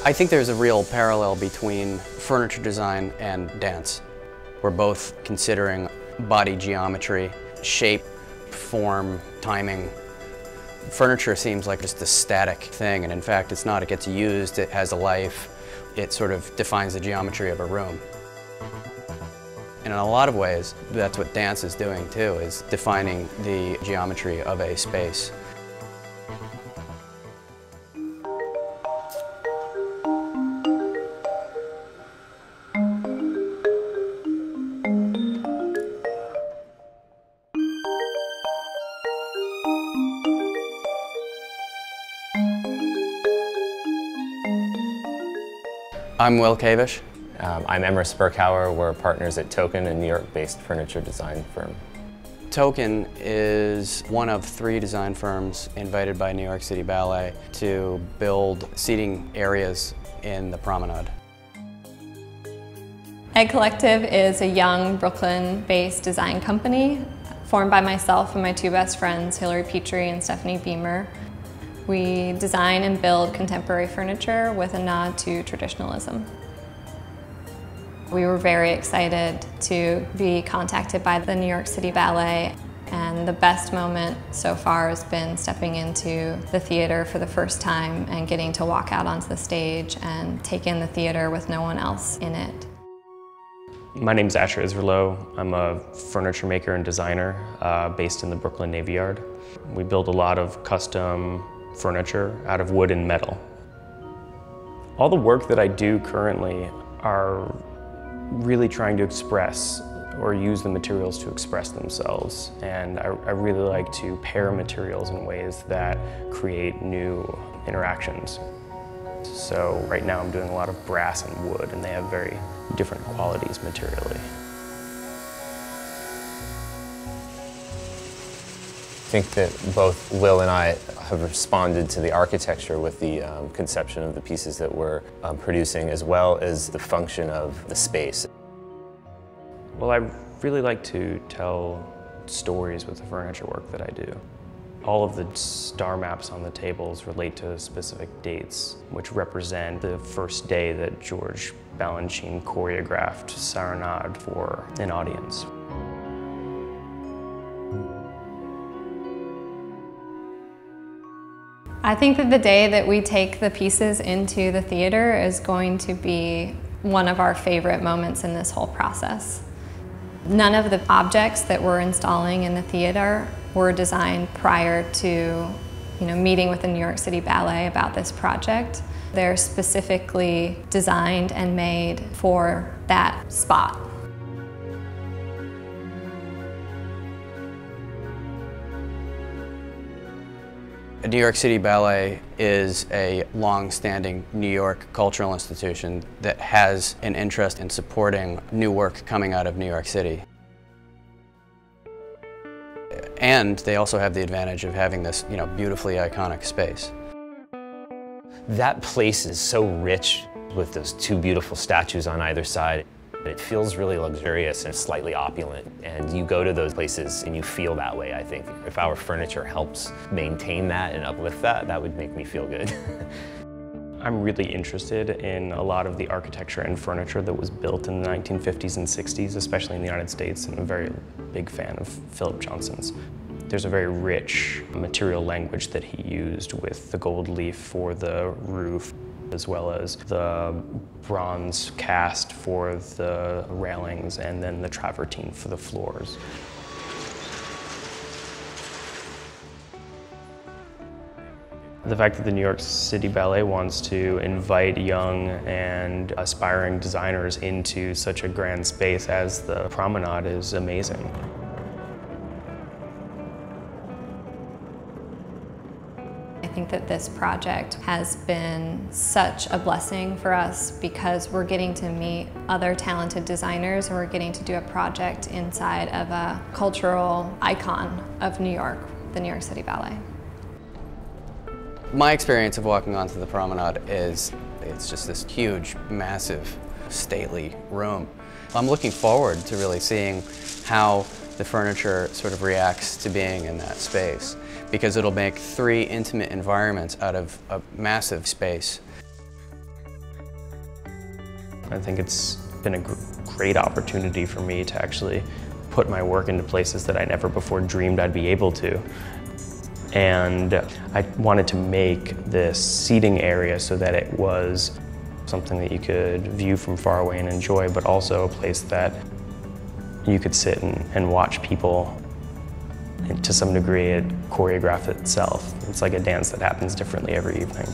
I think there's a real parallel between furniture design and dance. We're both considering body geometry, shape, form, timing. Furniture seems like just a static thing, and in fact it's not. It gets used, it has a life, it sort of defines the geometry of a room. And in a lot of ways, that's what dance is doing too, is defining the geometry of a space. I'm Will Kavish. I'm Emrys Berkauer. We're partners at Token, a New York-based furniture design firm. Token is one of 3 design firms invited by New York City Ballet to build seating areas in the Promenade. Egg Collective is a young Brooklyn-based design company formed by myself and my 2 best friends, Hillary Petrie and Stephanie Beamer. We design and build contemporary furniture with a nod to traditionalism. We were very excited to be contacted by the New York City Ballet, and the best moment so far has been stepping into the theater for the first time and getting to walk out onto the stage and take in the theater with no one else in it. My name's Asher Israelo. I'm a furniture maker and designer based in the Brooklyn Navy Yard. We build a lot of custom furniture out of wood and metal. All the work that I do currently are really trying to express or use the materials to express themselves. And I really like to pair materials in ways that create new interactions. So right now I'm doing a lot of brass and wood, and they have very different qualities materially. I think that both Will and I have responded to the architecture with the conception of the pieces that we're producing, as well as the function of the space. Well, I really like to tell stories with the furniture work that I do. All of the star maps on the tables relate to specific dates, which represent the first day that George Balanchine choreographed Serenade for an audience. I think that the day that we take the pieces into the theater is going to be one of our favorite moments in this whole process. None of the objects that we're installing in the theater were designed prior to meeting with the New York City Ballet about this project. They're specifically designed and made for that spot. New York City Ballet is a long-standing New York cultural institution that has an interest in supporting new work coming out of New York City. And they also have the advantage of having this, beautifully iconic space. That place is so rich with those 2 beautiful statues on either side. It feels really luxurious and slightly opulent, and you go to those places and you feel that way, I think. If our furniture helps maintain that and uplift that, that would make me feel good. I'm really interested in a lot of the architecture and furniture that was built in the 1950s and 60s, especially in the United States, and I'm a very big fan of Philip Johnson's. There's a very rich material language that he used with the gold leaf for the roof, as well as the bronze cast for the railings and then the travertine for the floors. The fact that the New York City Ballet wants to invite young and aspiring designers into such a grand space as the Promenade is amazing. I think that this project has been such a blessing for us because we're getting to meet other talented designers, and we're getting to do a project inside of a cultural icon of New York, the New York City Ballet. My experience of walking onto the Promenade is, it's just this huge, massive, stately room. I'm looking forward to really seeing how the furniture sort of reacts to being in that space, because it'll make 3 intimate environments out of a massive space. I think it's been a great opportunity for me to actually put my work into places that I never before dreamed I'd be able to. And I wanted to make this seating area so that it was something that you could view from far away and enjoy, but also a place that you could sit and watch people, and to some degree it choreograph itself. It's like a dance that happens differently every evening.